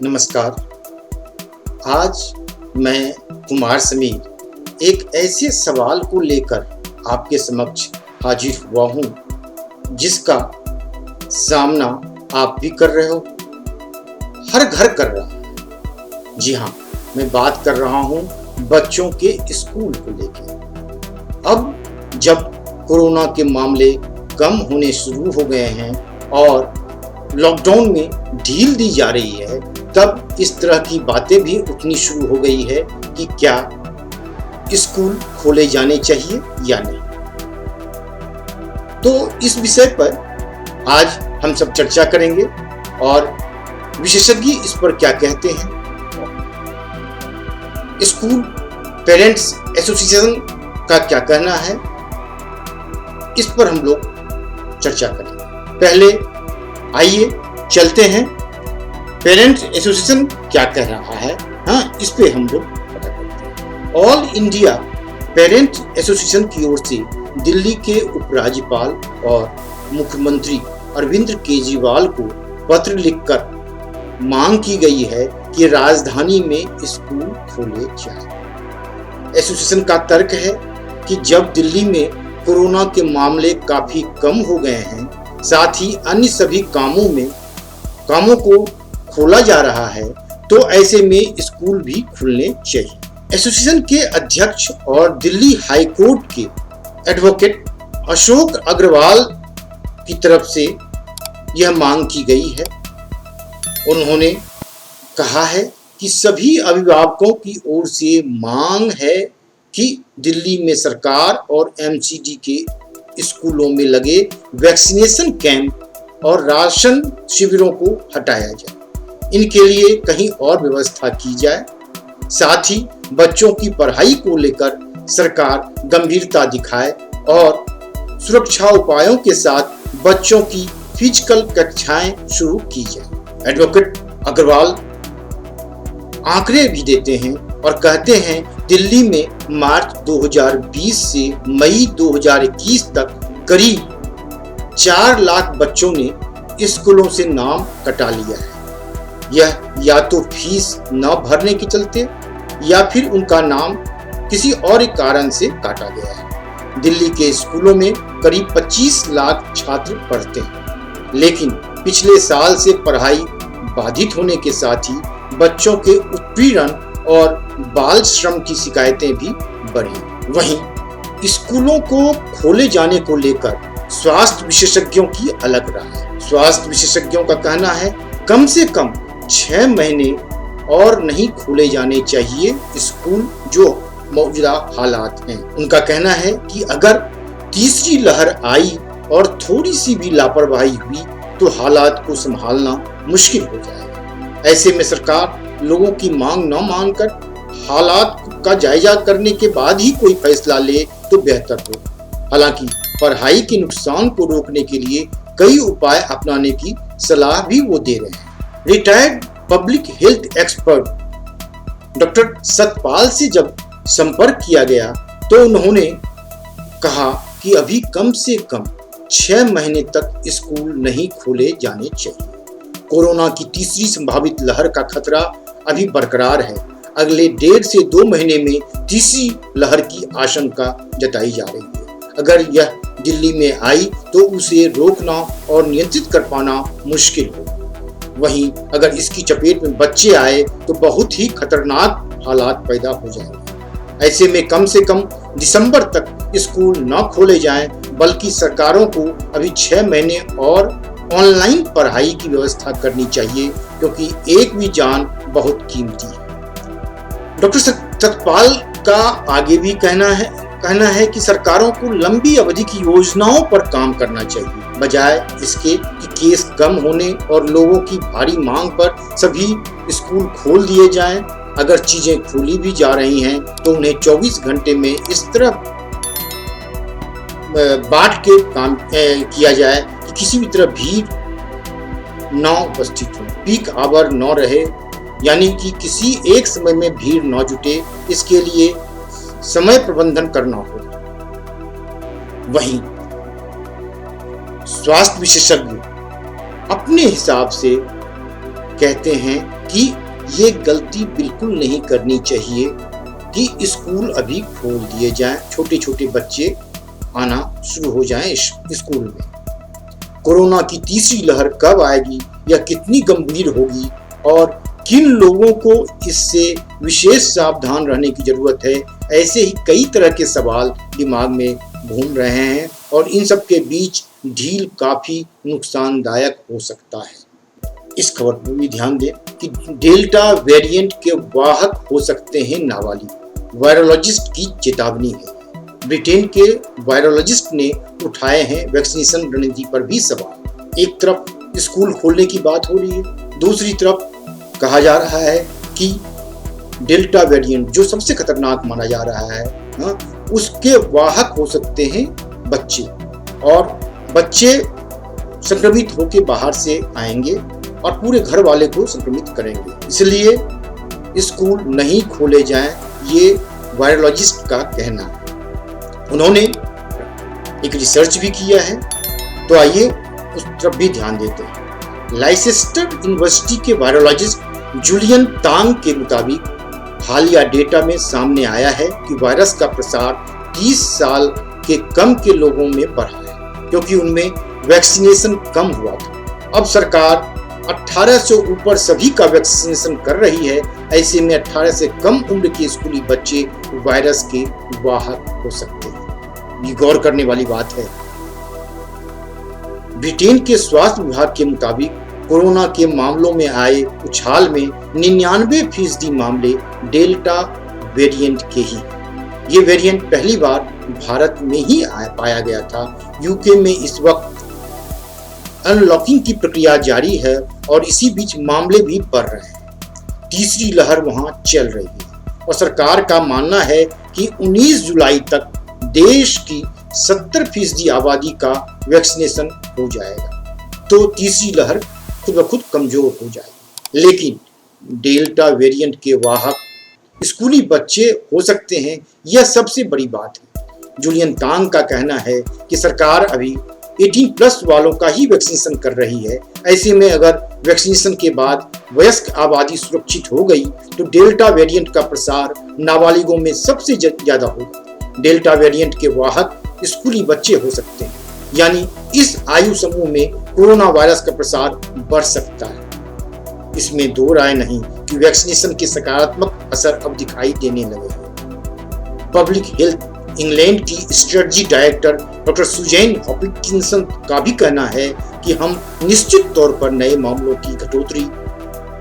नमस्कार। आज मैं कुमार समीर एक ऐसे सवाल को लेकर आपके समक्ष हाजिर हुआ हूँ जिसका सामना आप भी कर रहे हो, हर घर कर रहा है। जी हाँ, मैं बात कर रहा हूँ बच्चों के स्कूल को लेकर। अब जब कोरोना के मामले कम होने शुरू हो गए हैं और लॉकडाउन में ढील दी जा रही है, तब इस तरह की बातें भी उठनी शुरू हो गई है कि क्या स्कूल खोले जाने चाहिए या नहीं। तो इस विषय पर आज हम सब चर्चा करेंगे और विशेषज्ञ इस पर क्या कहते हैं। स्कूल पेरेंट्स एसोसिएशन का क्या कहना है, इस पर हम लोग चर्चा करेंगे। पहले आइए चलते हैं पेरेंट्स एसोसिएशन क्या कह रहा है, इस पे हम लोग पता करते हैं। ऑल इंडिया पेरेंट्स एसोसिएशन की ओर से दिल्ली के उपराज्यपाल और मुख्यमंत्री अरविंद केजरीवाल को पत्र लिखकर मांग की गई है कि राजधानी में स्कूल खोले जाए। एसोसिएशन का तर्क है कि जब दिल्ली में कोरोना के मामले काफी कम हो गए हैं, साथ ही अन्य सभी कामों को खोला जा रहा है, तो ऐसे में स्कूल भी खुलने चाहिए। एसोसिएशन के अध्यक्ष और दिल्ली हाई कोर्ट के एडवोकेट अशोक अग्रवाल की तरफ से यह मांग की गई है। उन्होंने कहा है कि सभी अभिभावकों की ओर से मांग है कि दिल्ली में सरकार और एमसीडी के स्कूलों में लगे वैक्सीनेशन कैंप और राशन शिविरों को हटाया जाए। इनके लिए कहीं और व्यवस्था की जाए। साथ ही बच्चों की पढ़ाई को लेकर सरकार गंभीरता दिखाए और सुरक्षा उपायों के साथ बच्चों की फिजिकल कक्षाएं शुरू की जाए। एडवोकेट अग्रवाल आंकड़े भी देते हैं और कहते हैं दिल्ली में मार्च 2020 से मई 2021 तक करीब 4 लाख बच्चों ने स्कूलों से नाम कटा लिया है। यह या तो फीस न भरने के चलते या फिर उनका नाम किसी और कारण से काटा गया है। दिल्ली के स्कूलों में करीब 25 लाख छात्र पढ़ते हैं, लेकिन पिछले साल से पढ़ाई बाधित होने के साथ ही बच्चों के उत्पीड़न और बाल श्रम की शिकायतें भी बढ़ी। वहीं स्कूलों को खोले जाने को लेकर स्वास्थ्य विशेषज्ञों की अलग राय है। स्वास्थ्य विशेषज्ञों का कहना है कम से कम 6 महीने और नहीं खोले जाने चाहिए स्कूल जो मौजूदा हालात हैं। उनका कहना है कि अगर तीसरी लहर आई और थोड़ी सी भी लापरवाही हुई तो हालात को संभालना मुश्किल हो जाएगा। ऐसे में सरकार लोगों की मांग न मानकर हालात का जायजा करने के बाद ही कोई फैसला ले तो बेहतर हो। हालांकि पढ़ाई के नुकसान को रोकने के लिए कई उपाय अपनाने की सलाह भी वो दे रहे हैं। Retired public health expert doctor Satpal से जब संपर्क किया गया तो उन्होंने कहा कि अभी कम से कम 6 महीने तक स्कूल नहीं खोले जाने चाहिए। कोरोना की तीसरी संभावित लहर का खतरा अभी बरकरार है। अगले 1.5 से 2 महीने में तीसरी लहर की आशंका जताई जा रही है। अगर यह दिल्ली में आई तो उसे रोकना और नियंत्रित कर पाना मुश्किल हो। वहीं अगर इसकी चपेट में बच्चे आए तो बहुत ही खतरनाक हालात पैदा हो जाएंगे। ऐसे में कम से कम दिसंबर तक स्कूल न खोले जाएं, बल्कि सरकारों को अभी 6 महीने और ऑनलाइन पढ़ाई की व्यवस्था करनी चाहिए, क्योंकि एक भी जान बहुत कीमती है। डॉक्टर सतपाल का आगे भी कहना है कि सरकारों को लंबी अवधि की योजनाओं पर काम करना चाहिए, बजाय इसके कि केस कम होने और लोगों की भारी मांग पर सभी स्कूल खोल दिए जाएं। अगर चीजें खोली भी जा रही हैं तो उन्हें 24 घंटे में इस तरह बांट के काम किया जाए कि किसी भी तरह भीड़ न उपस्थित हो, पीक आवर न रहे, यानी कि किसी एक समय में भीड़ न जुटे। इसके लिए समय प्रबंधन करना होगा। वहीं स्वास्थ्य विशेषज्ञ अपने हिसाब से कहते हैं कि ये गलती बिल्कुल नहीं करनी चाहिए कि स्कूल अभी खोल दिए जाएं, छोटे छोटे बच्चे आना शुरू हो जाएं स्कूल में। कोरोना की तीसरी लहर कब आएगी या कितनी गंभीर होगी और किन लोगों को इससे विशेष सावधान रहने की जरूरत है, ऐसे ही कई तरह के सवाल दिमाग में घूम रहे हैं और इन सब के बीच ढील काफी नुकसानदायक हो सकता है। इस खबर पर भी ध्यान दें कि डेल्टा वेरिएंट के वाहक हो सकते हैं नाबालिग। वायरोलॉजिस्ट की चेतावनी है। ब्रिटेन के वायरोलॉजिस्ट ने उठाए हैं वैक्सीनेशन रणनीति पर भी सवाल। एक तरफ स्कूल खोलने की बात हो रही है, दूसरी तरफ कहा जा रहा है कि डेल्टा वेरिएंट जो सबसे खतरनाक माना जा रहा है, उसके वाहक हो सकते हैं बच्चे, और बच्चे संक्रमित होकर बाहर से आएंगे और पूरे घर वाले को संक्रमित करेंगे। इसलिए स्कूल नहीं खोले जाएं, ये वायरोलॉजिस्ट का कहना है। उन्होंने एक रिसर्च भी किया है, तो आइए उस तरफ भी ध्यान देते हैं। लाइसेस्टर यूनिवर्सिटी के वायरोलॉजिस्ट जूलियन तांग के मुताबिक हालिया डेटा में सामने आया है कि वायरस का प्रसार 30 साल के कम के लोगों में बढ़ा है, क्योंकि उनमें वैक्सीनेशन कम हुआ था। अब सरकार 18 से ऊपर सभी का वैक्सीनेशन कर रही है। ऐसे में 18 से कम उम्र के स्कूली बच्चे वायरस के वाहक हो सकते हैं। ये गौर करने वाली बात है। ब्रिटेन के स्वास्थ्य विभाग के मुताबिक कोरोना के मामलों में आए उछाल में 99% मामले डेल्टा वेरिएंट के ही। ये वेरिएंट पहली बार भारत में ही पाया गया था। यूके में इस वक्त अनलॉकिंग की प्रक्रिया जारी है और इसी बीच मामले भी बढ़ रहे हैं। तीसरी लहर वहां चल रही है और सरकार का मानना है कि 19 जुलाई तक देश की 70% आबादी का वैक्सीनेशन हो जाएगा, तो तीसरी लहर खुद ब खुद कमजोर हो जाएगी। लेकिन डेल्टा वेरिएंट के वाहक स्कूली बच्चे हो सकते हैं, यह सबसे बड़ी बात है। जूलियन तांग का कहना है कि सरकार अभी 18+ वालों का ही वैक्सीनेशन कर रही है। ऐसे में अगर वैक्सीनेशन के बाद वयस्क आबादी सुरक्षित हो गई तो डेल्टा वेरिएंट का प्रसार नाबालिगों में सबसे ज्यादा होगा। डेल्टा वेरिएंट के वाहक स्कूली बच्चे हो सकते हैं, यानी इस आयु समूह में कोरोना वायरस का प्रसार बढ़ सकता है। इसमें दो राय नहीं कि वैक्सीनेशन के सकारात्मक असर अब दिखाई देने लगे हैं। पब्लिक हेल्थ इंग्लैंड की strategy director doctor Susan Hopkinson का भी कहना है कि हम निश्चित तौर पर नए मामलों की घटोतरी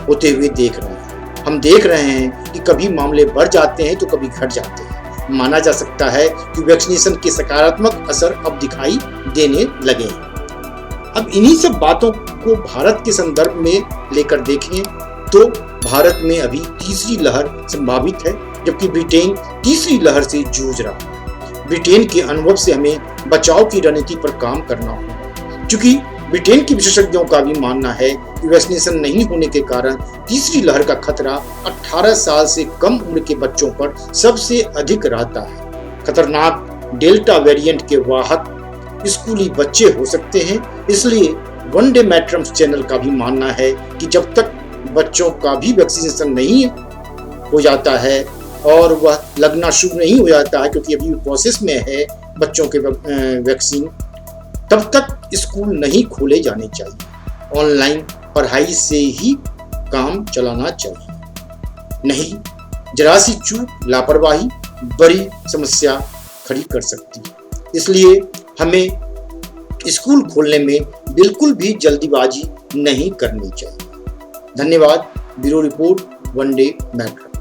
होते हुए देख रहे हैं। हम देख रहे हैं कि कभी मामले बढ़ जाते हैं तो कभी घट जाते हैं। माना जा सकता है कि वैक्सीनेशन के सकारात्मक असर अब दिखाई देने लगे हैं। अब इन्हीं सब बातों को भारत के संदर्भ में लेकर देखें तो भारत में अभी तीसरी लहर संभावित है, जबकि ब्रिटेन तीसरी लहर से जूझ रहा है। ब्रिटेन के अनुभव से हमें बचाव की रणनीति पर काम करना होगा, क्योंकि ब्रिटेन के विशेषज्ञों का भी मानना है कि वैक्सीनेशन नहीं होने के कारण तीसरी लहर का खतरा 18 साल से कम उम्र के बच्चों पर सबसे अधिक रहता है। खतरनाक डेल्टा वेरिएंट के वाहक स्कूली बच्चे हो सकते हैं। इसलिए वनडे मैट्रम्स चैनल का भी मानना है कि जब तक बच्चों का भी वैक्सीनेशन नहीं हो जाता है और वह लगना शुरू नहीं हो जाता है, क्योंकि अभी प्रोसेस में है बच्चों के वैक्सीन, तब तक स्कूल नहीं खोले जाने चाहिए। ऑनलाइन पढ़ाई से ही काम चलाना चाहिए, नहीं जरा सी चूक, लापरवाही बड़ी समस्या खड़ी कर सकती है। इसलिए हमें स्कूल खोलने में बिल्कुल भी जल्दीबाजी नहीं करनी चाहिए। धन्यवाद। ब्यूरो रिपोर्ट, वनडे मैट्रम।